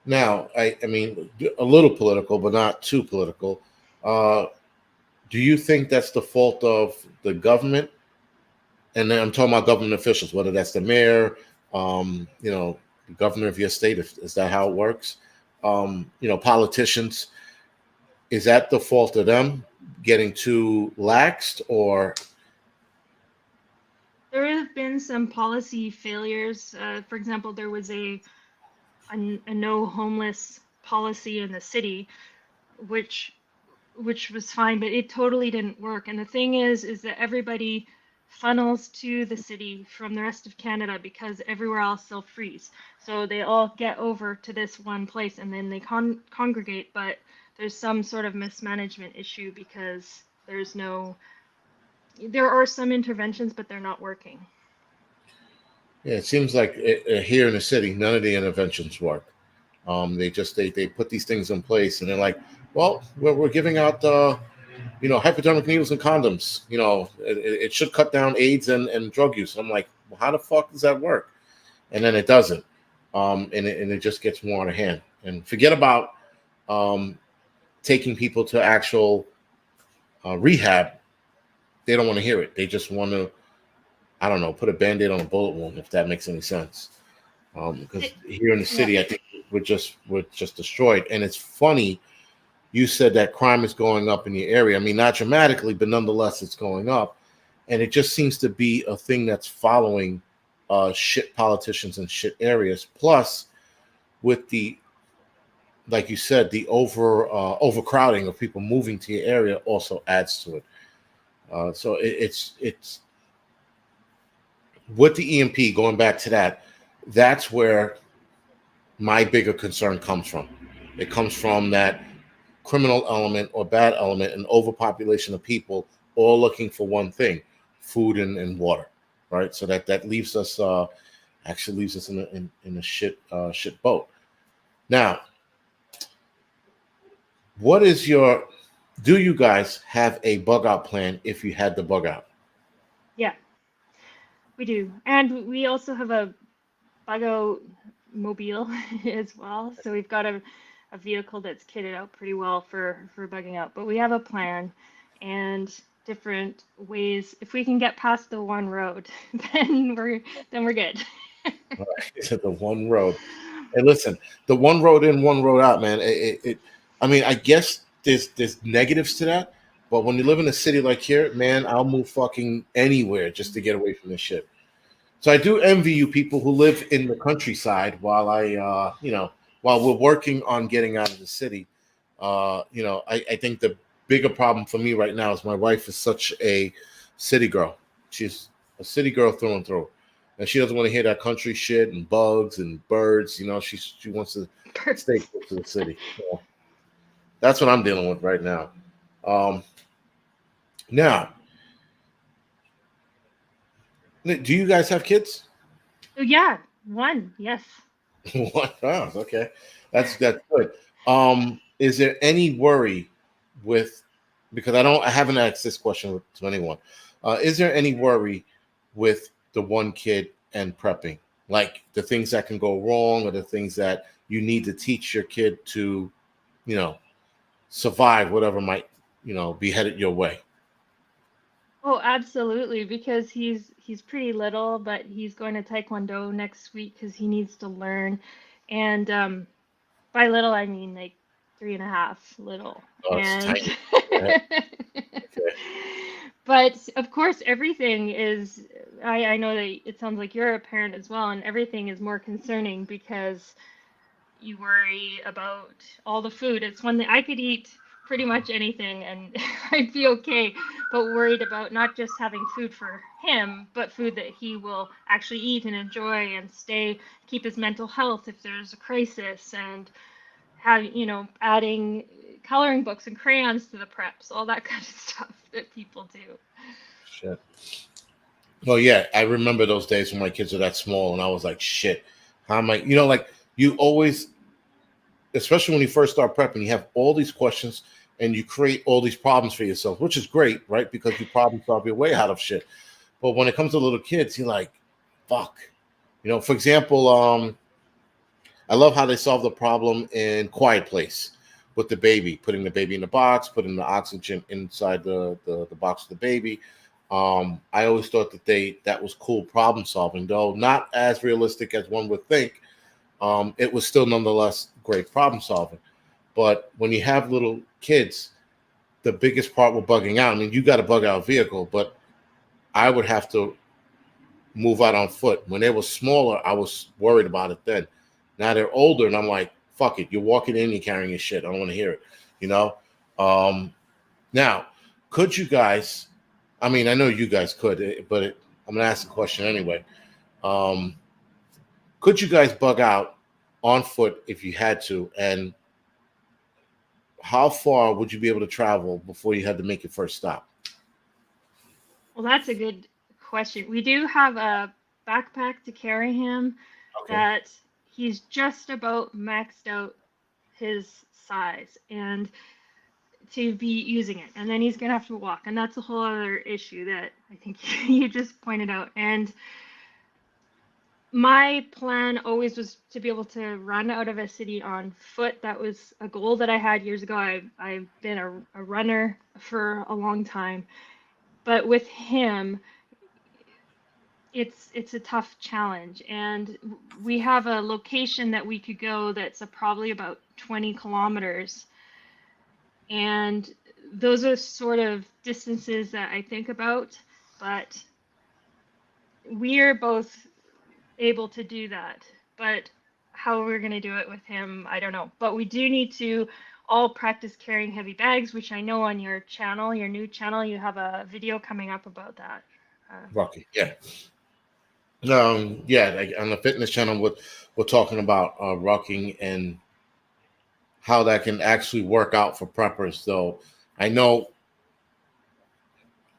Now, I mean, a little political, but not too political. Uh, do you think that's the fault of the government? And then I'm talking about government officials, whether that's the mayor, the governor of your state. Is that how it works? Politicians. Is that the fault of them getting too laxed, or There have been some policy failures. For example, there was a no homeless policy in the city, which which was fine, but it totally didn't work. And the thing is that everybody funnels to the city from the rest of Canada because everywhere else they'll freeze. So they all get over to this one place and then they congregate, but there's some sort of mismanagement issue because there are some interventions, but they're not working. yeah, it seems like here in the city, none of the interventions work. They put these things in place, and they're like, Well, we're giving out hypodermic needles and condoms. It should cut down AIDS and drug use. I'm like, well, how the fuck does that work? And then it doesn't, and it just gets more out of hand. And forget about um, taking people to actual rehab. They don't want to hear it. They just want to, I don't know, put a band-aid on a bullet wound, if that makes any sense. Because here in the Yeah. city, I think we're just destroyed. And it's funny, you said that crime is going up in the area. I mean, not dramatically, but nonetheless, it's going up. And it just seems to be a thing that's following shit politicians in shit areas. Plus, with the, like you said, the overcrowding of people moving to your area also adds to it. So it's with the EMP. Going back to that, that's where my bigger concern comes from. It comes from that criminal element or bad element and overpopulation of people all looking for one thing: food and water, right? So that leaves us actually leaves us in a shit boat. Now, what is your do you guys have a bug out plan if you had the bug out? Yeah, we do. And we also have a bug out mobile as well. So we've got a vehicle that's kitted out pretty well for bugging out. But we have a plan and different ways. If we can get past the one road, then we're good. All right, to the one road. And listen, the one road in, one road out, man. I mean, I guess there's negatives to that, but when you live in a city like here, man, I'll move fucking anywhere just to get away from this shit. So I do envy you people who live in the countryside while while we're working on getting out of the city. I think the bigger problem for me right now is my wife is such a city girl. She's a city girl through and through, and she doesn't want to hear that country shit and bugs and birds. She wants to stay Birds. close to the city. So that's what I'm dealing with right now. Um, Now, do you guys have kids? Oh, yeah, one, yes. What? Oh, okay, that's good. Is there any worry with because I haven't asked this question to anyone. Is there any worry with the one kid and prepping, like the things that can go wrong or the things that you need to teach your kid to, you know, survive whatever might be headed your way? Oh, absolutely, because he's pretty little, but he's going to Taekwondo next week because he needs to learn. And by little, I mean like 3.5 little. Oh, it's And tiny. Yeah, okay. but of course, everything is, I know that it sounds like you're a parent as well, and everything is more concerning because you worry about all the food. It's one that I could eat pretty much anything and I'd be okay, but worried about not just having food for him, but food that he will actually eat and enjoy and keep his mental health if there's a crisis, and adding coloring books and crayons to the preps, all that kind of stuff that people do. Shit. Well, yeah, I remember those days when my kids were that small, and I was like, "Shit, how am I?" Like you always, especially when you first start prepping, you have all these questions and you create all these problems for yourself, which is great, right? Because you problem solve your way out of shit. But when it comes to little kids, you're like, "Fuck," For example, I love how they solve the problem in Quiet Place with the baby, putting the baby in the box, putting the oxygen inside the box of the baby. I always thought that was cool problem solving, though not as realistic as one would think. It was still nonetheless great problem solving. But when you have little kids, the biggest part with bugging out, I mean, you got a bug out vehicle, but I would have to move out on foot. When they were smaller, I was worried about it then. Now they're older, and I'm like, fuck it. You're walking in, you're carrying your shit. I don't want to hear it. You know. Now, could you guys? I mean, I know you guys could, I'm gonna ask the question anyway. Um, could you guys bug out on foot if you had to? And how far would you be able to travel before you had to make your first stop? Well, that's a good question. We do have a backpack to carry him Okay. that he's just about maxed out his size. And to be using it, and then he's gonna have to walk, and that's a whole other issue that I think you just pointed out. And my plan always was to be able to run out of a city on foot. That was a goal that I had years ago. I've been a runner for a long time, but with him, it's a tough challenge. And we have a location that we could go that's probably about 20 kilometers, and those are sort of distances that I think about, but we're both able to do that. But how we're going to do it with him, I don't know. But we do need to all practice carrying heavy bags, which I know on your channel, your new channel, you have a video coming up about that. Rocky, yeah. Like on the fitness channel, we're talking about rocking and how that can actually work out for preppers. Though I know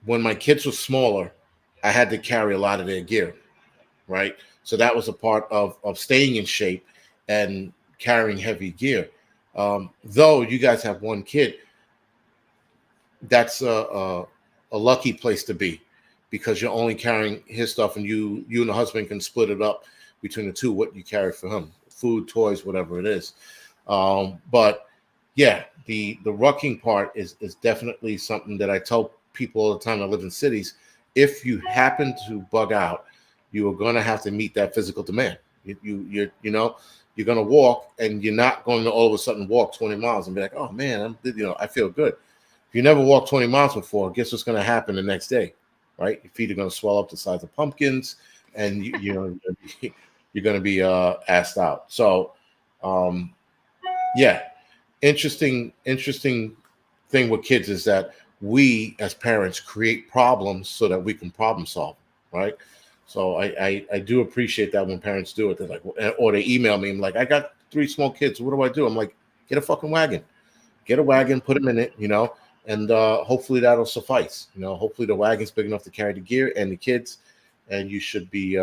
when my kids were smaller, I had to carry a lot of their gear, right? So that was a part of staying in shape and carrying heavy gear. Though you guys have one kid, that's a lucky place to be because you're only carrying his stuff, and you and the husband can split it up between the two, what you carry for him, food, toys, whatever it is. But yeah, the rucking part is definitely something that I tell people all the time that live in cities. If you happen to bug out, you are going to have to meet that physical demand. You're going to walk, and you're not going to all of a sudden walk 20 miles and be like, oh man, I feel good. If you never walked 20 miles before, guess what's going to happen the next day, right? Your feet are going to swell up the size of pumpkins, and you're going to be assed out. So, yeah, interesting thing with kids is that we as parents create problems so that we can problem solve, right? So I do appreciate that when parents do it. They're like, or they email me, I'm like, I got 3 small kids. What do I do? I'm like, get a fucking wagon. Get a wagon, put them in it, and hopefully that'll suffice. Hopefully the wagon's big enough to carry the gear and the kids, and you should be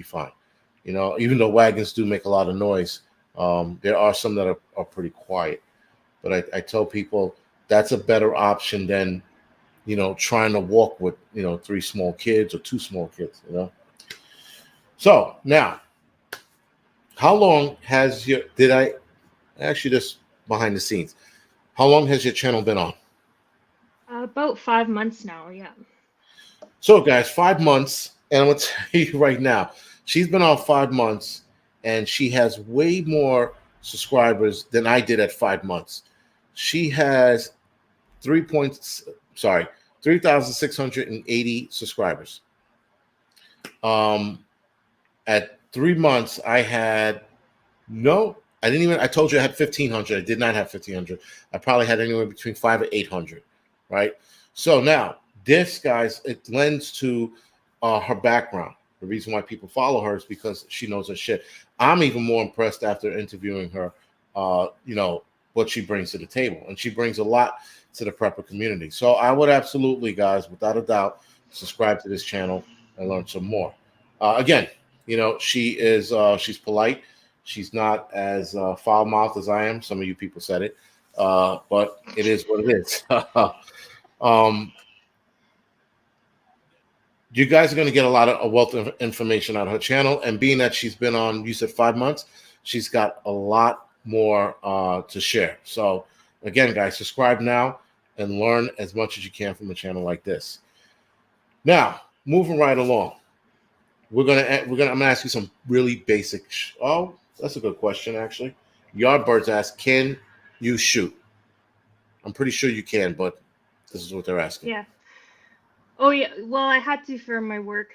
fine. Even though wagons do make a lot of noise, there are some that are pretty quiet. But I tell people that's a better option than trying to walk with 3 small kids or 2 small kids. So now, how long has your did I actually just behind the scenes? How long has your channel been on? About 5 months now, yeah. So, guys, 5 months, and I'm gonna tell you right now, she's been on 5 months, and she has way more subscribers than I did at 5 months. She has 3,680 subscribers. At 3 months, I had I told you I had 1,500. I did not have 1,500. I probably had anywhere between 500 and 800, right? So now this, guys, it lends to her background. The reason why people follow her is because she knows her shit. I'm even more impressed after interviewing her, what she brings to the table. And she brings a lot to the prepper community. So I would absolutely, guys, without a doubt, subscribe to this channel and learn some more. Again, she's polite. She's not as foul-mouthed as I am. Some of you people said it, but it is what it is. You guys are going to get a lot of wealth of information on her channel, and being that she's been on, you said 5 months, she's got a lot more to share. So again, guys, subscribe now and learn as much as you can from a channel like this. Now, moving right along, I'm gonna ask you some really basic. Oh, that's a good question, actually. Yardbirds ask, can you shoot? I'm pretty sure you can, but this is what they're asking. Yeah. Oh yeah. Well, I had to for my work.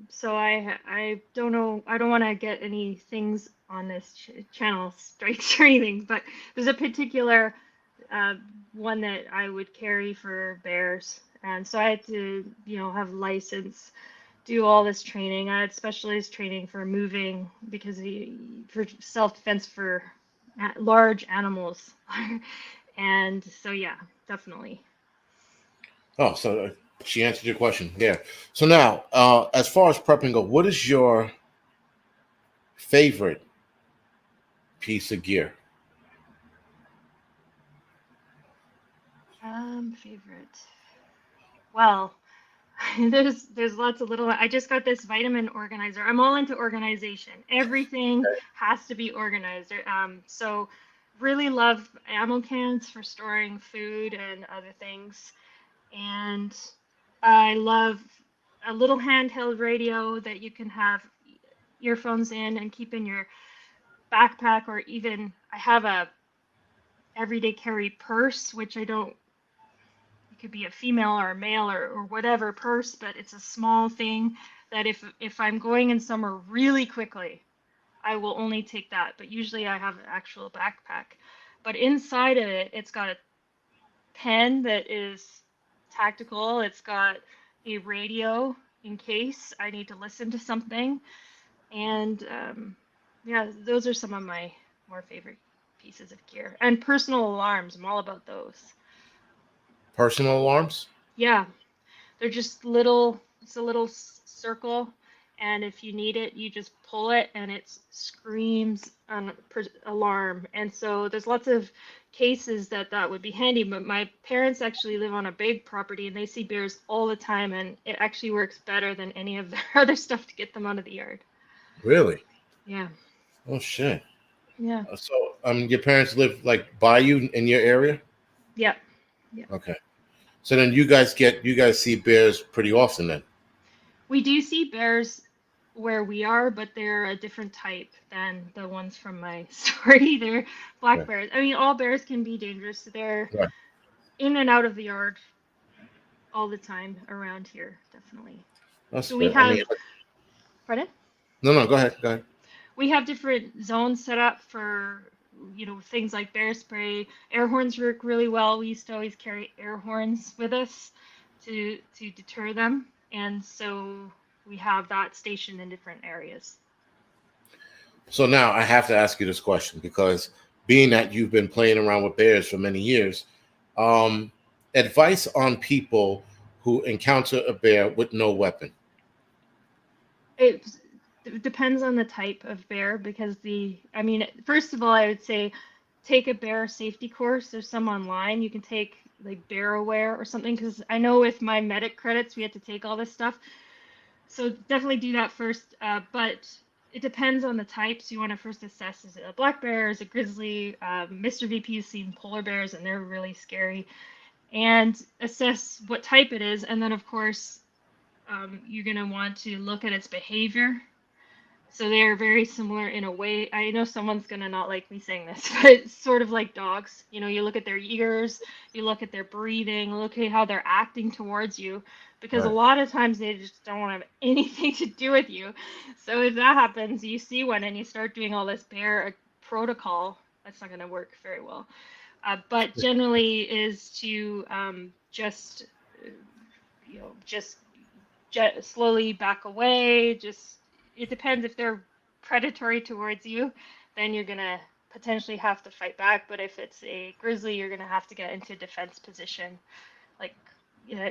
So I don't know. I don't want to get any things on this channel strikes or anything. But there's a particular one that I would carry for bears, and so I had to, have license, do all this training. I had specialized training for moving because for self-defense for large animals, and so yeah, definitely. Oh, so she answered your question. Yeah. So now, as far as prepping go, what is your favorite piece of gear? Favorite. Well, there's lots of little. I just got this vitamin organizer. I'm all into organization. Everything has to be organized. So really love ammo cans for storing food and other things. And I love a little handheld radio that you can have earphones in and keep in your backpack, or even I have a everyday carry purse, which I don't, it could be a female or a male or whatever purse, but it's a small thing that if I'm going in somewhere really quickly, I will only take that. But usually I have an actual backpack. But inside of it, it's got a pen that is tactical. It's got a radio in case I need to listen to something. And yeah, those are some of my more favorite pieces of gear. And personal alarms. I'm all about those. Personal alarms? Yeah, they're just little, it's a little circle, and if you need it, you just pull it and it screams an alarm. And so there's lots of cases that that would be handy, but my parents actually live on a big property and they see bears all the time, and it actually works better than any of their other stuff to get them out of the yard. Really? Yeah. Oh shit. Yeah. So your parents live like by you in your area? Yeah. Yeah. Okay. So then you guys see bears pretty often then? We do see bears where we are, but they're a different type than the ones from my story. They're black Right. bears. I mean, all bears can be dangerous. They're Right. in and out of the yard all the time around here, definitely. That's So we fair. I mean, have, pardon? no, go ahead. Go ahead. We have different zones set up for, things like bear spray. Air horns work really well. We used to always carry air horns with us to deter them. And so we have that stationed in different areas. So now I have to ask you this question because being that you've been playing around with bears for many years, advice on people who encounter a bear with no weapon. It depends on the type of bear because first of all, I would say take a bear safety course. There's some online. You can take like Bear Aware or something, because I know with my medic credits, we had to take all this stuff. So definitely do that first. But it depends on the types. You want to first assess, is it a black bear, is it grizzly? Mr. VP's seen polar bears and they're really scary. And assess what type it is. And then, of course, you're going to want to look at its behavior. So they are very similar in a way. I know someone's going to not like me saying this, but it's sort of like dogs. You look at their ears, you look at their breathing, look at how they're acting towards you, because Right. a lot of times they just don't want to have anything to do with you. So if that happens, you see one and you start doing all this bear protocol, that's not going to work very well. But generally is to just slowly back away. It depends. If they're predatory towards you, then you're gonna potentially have to fight back. But if it's a grizzly, you're gonna have to get into a defense position, like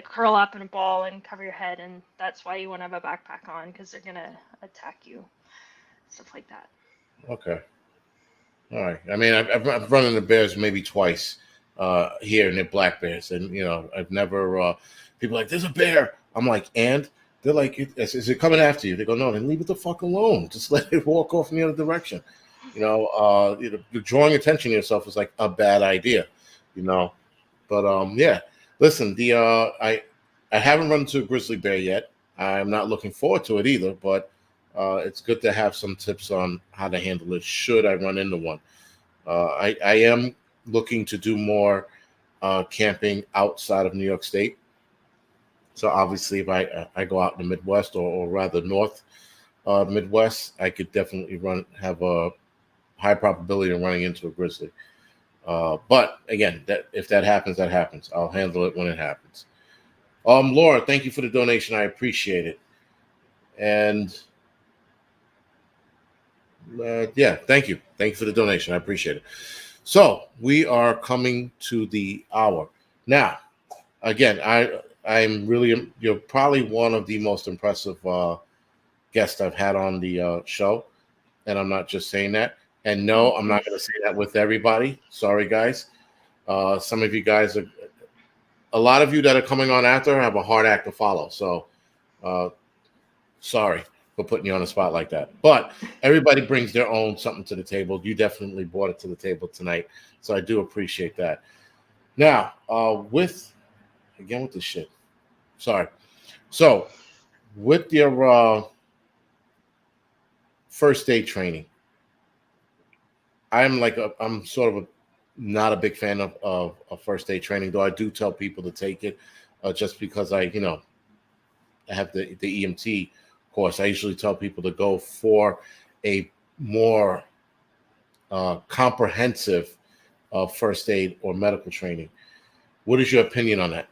curl up in a ball and cover your head, and that's why you want to have a backpack on, because they're gonna attack you, stuff like that. Okay. All right. I mean, I've run into bears maybe twice here, and they're black bears, and I've never. People are like, there's a bear. I'm like, and they're like, is it coming after you? They go, no, then leave it the fuck alone. Just let it walk off in the other direction. Drawing attention to yourself is like a bad idea. But yeah. Listen, I haven't run into a grizzly bear yet. I'm not looking forward to it either, but it's good to have some tips on how to handle it should I run into one. I am looking to do more camping outside of New York State. So obviously, if I go out in the Midwest, or rather North Midwest, I could definitely have a high probability of running into a grizzly. But again, if that happens, that happens. I'll handle it when it happens. Laura, thank you for the donation. I appreciate it. And yeah, thank you. Thank you for the donation. I appreciate it. So we are coming to the hour. Now, again, you're probably one of the most impressive guests I've had on the show. And I'm not just saying that. And no, I'm not going to say that with everybody. Sorry, guys. Some of you guys are a lot of you that are coming on after have a hard act to follow. So uh, sorry for putting you on the spot like that. But everybody brings their own something to the table. You definitely brought it to the table tonight. So I do appreciate that. Now, with the shit. Sorry. So with your first aid training, I'm sort of not a big fan of first aid training, though I do tell people to take it just because I have the EMT course. I usually tell people to go for a more comprehensive first aid or medical training. What is your opinion on that?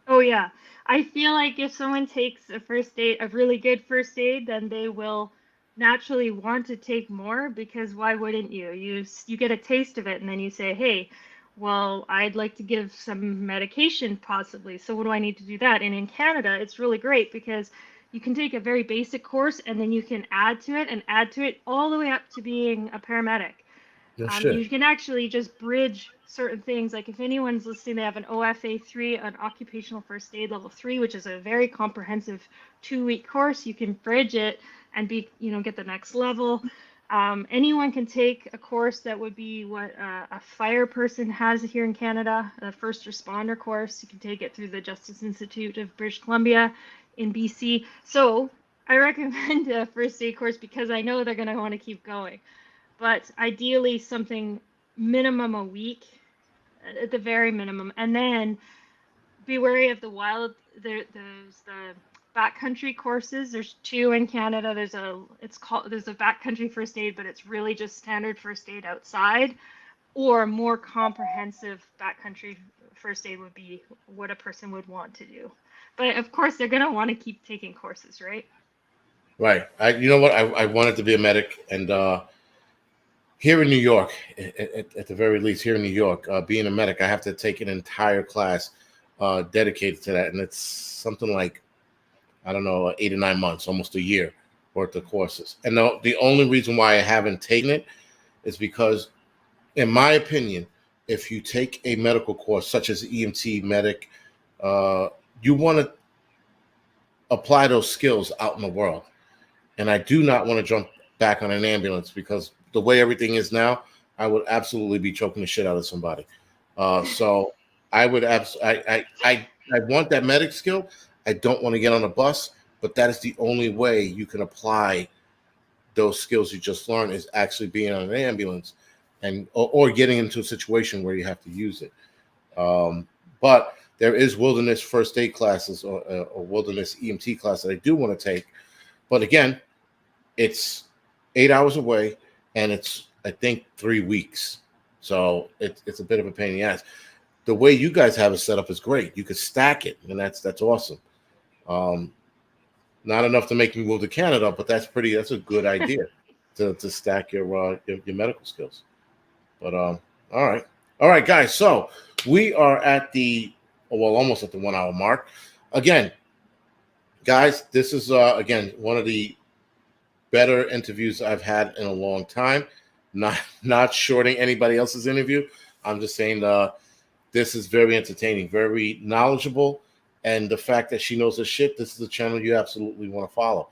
Oh yeah. I feel like if someone takes a first aid, a really good first aid, then they will naturally want to take more because why wouldn't you? You get a taste of it and then you say, "Hey, well, I'd like to give some medication possibly. So what do I need to do that?" And in Canada, it's really great because you can take a very basic course and then you can add to it and add to it all the way up to being a paramedic. No You shit. can actually just bridge certain things. Like if anyone's listening, they have an OFA 3, an Occupational First Aid Level 3, which is a very comprehensive 2-week course. You can bridge it and get the next level. Anyone can take a course that would be what a fire person has here in Canada, a first responder course. You can take it through the Justice Institute of British Columbia in BC. So I recommend a first aid course because I know they're going to want to keep going, but ideally something minimum a week at the very minimum, and then be wary of the wild. There's the backcountry courses. There's two in Canada. There's a backcountry first aid, but it's really just standard first aid outside, or more comprehensive backcountry first aid would be what a person would want to do. But of course, they're gonna want to keep taking courses, right? Right. You know what? I wanted to be a medic, and here in New York, at the very least, here in New York, being a medic, I have to take an entire class dedicated to that, and it's something like I don't know, 8 or 9 months, almost a year worth of courses. And the only reason why I haven't taken it is because, in my opinion, if you take a medical course such as EMT medic, uh, you want to apply those skills out in the world. And I do not want to jump back on an ambulance because the way everything is now, I would absolutely be choking the shit out of somebody. So I would I want that medic skill. I don't want to get on a bus, but that is the only way you can apply those skills you just learned is actually being on an ambulance and or getting into a situation where you have to use it. But there is wilderness first aid classes or wilderness EMT class that I do want to take. But again, it's 8 hours away, and it's I think 3 weeks, so it's a bit of a pain in the ass. The way you guys have it set up is great. You could stack it, and that's awesome. Um, Not enough to make me move to Canada, but that's a good idea to stack your medical skills. But all right, guys. So we are at almost at the 1 hour mark. Again, guys, this is again one of the better interviews I've had in a long time. Not shorting anybody else's interview. I'm just saying this is very entertaining, very knowledgeable, and the fact that she knows her shit. This is a channel you absolutely want to follow.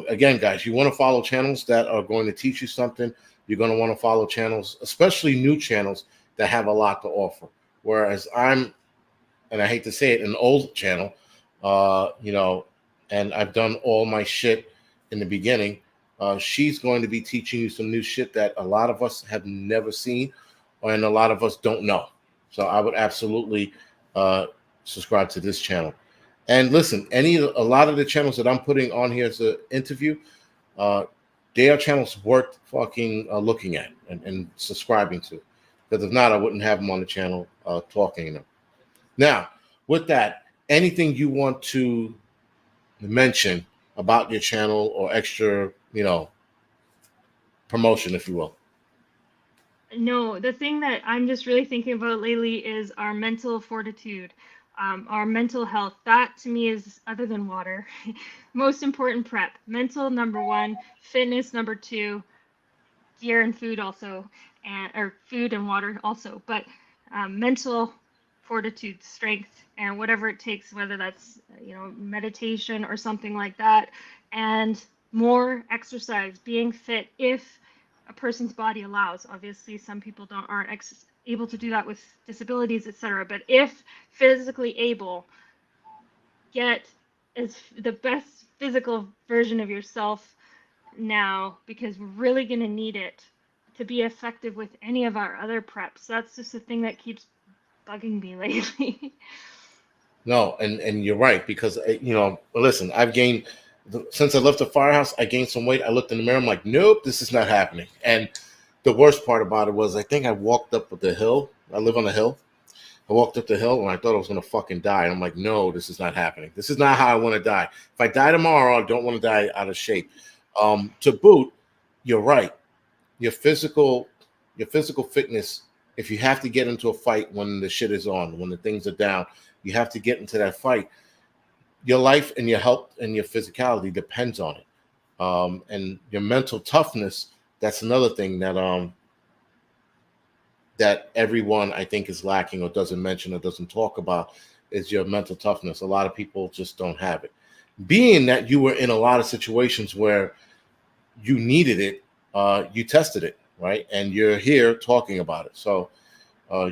Again, guys, you want to follow channels that are going to teach you something. You're going to want to follow channels, especially new channels that have a lot to offer. Whereas and I hate to say it, an old channel, and I've done all my shit in the beginning. She's going to be teaching you some new shit that a lot of us have never seen, and a lot of us don't know. So I would absolutely subscribe to this channel. And listen, a lot of the channels that I'm putting on here as an interview, uh, they are channels worth fucking looking at and subscribing to. Because if not, I wouldn't have them on the channel talking to them. Now, with that, anything you want to mention about your channel or extra, promotion, if you will? No, the thing that I'm just really thinking about lately is our mental fortitude, our mental health. That to me is, other than water, most important prep. Mental number one, fitness number two, gear and food also, and or food and water also. But mental fortitude, strength, and whatever it takes, whether that's, meditation or something like that, and more exercise, being fit if a person's body allows. Obviously, some people aren't able to do that with disabilities, etc. But if physically able, get the best physical version of yourself now, because we're really going to need it to be effective with any of our other preps. That's just the thing that keeps bugging me lately. No, and you're right, because listen, I've gained since I left the firehouse. I gained some weight. I looked in the mirror. I'm like, nope, this is not happening. And the worst part about it was, I think I walked up the hill. I live on a hill. I walked up the hill and I thought I was gonna fucking die. And I'm like, no, this is not happening. This is not how I want to die. If I die tomorrow, I don't want to die out of shape. To boot, you're right. Your physical, your physical fitness. If you have to get into a fight when the shit is on, when the things are down, you have to get into that fight. Your life and your health and your physicality depends on it. And your mental toughness. That's another thing that everyone, I think, is lacking or doesn't mention or doesn't talk about, is your mental toughness. A lot of people just don't have it. Being that you were in a lot of situations where you needed it, you tested it, right? And you're here talking about it. So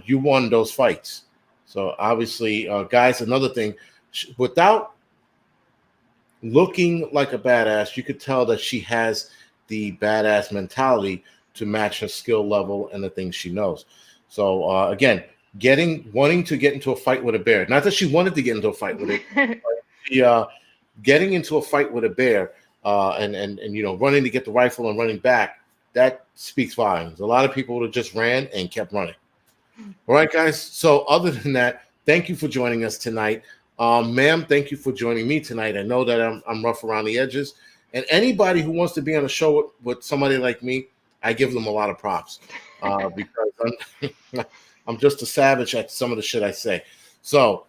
you won those fights. So obviously, guys, another thing, without looking like a badass, you could tell that she has the badass mentality to match her skill level and the things she knows. So again, wanting to get into a fight with a bear. Not that she wanted to get into a fight with it. She, getting into a fight with a bear, and running to get the rifle and running back. That speaks volumes. A lot of people would have just ran and kept running. All right, guys. So other than that, thank you for joining us tonight. Ma'am, thank you for joining me tonight. I know that I'm rough around the edges. And anybody who wants to be on a show with somebody like me, I give them a lot of props because I'm just a savage at some of the shit I say. So,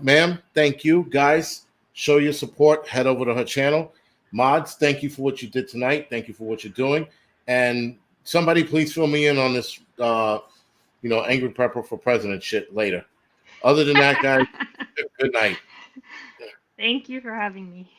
ma'am, thank you. Guys, show your support. Head over to her channel. Mods, thank you for what you did tonight. Thank you for what you're doing. And somebody please fill me in on this, Angryprepper for president shit later. Other than that, guys, good night. Thank you for having me.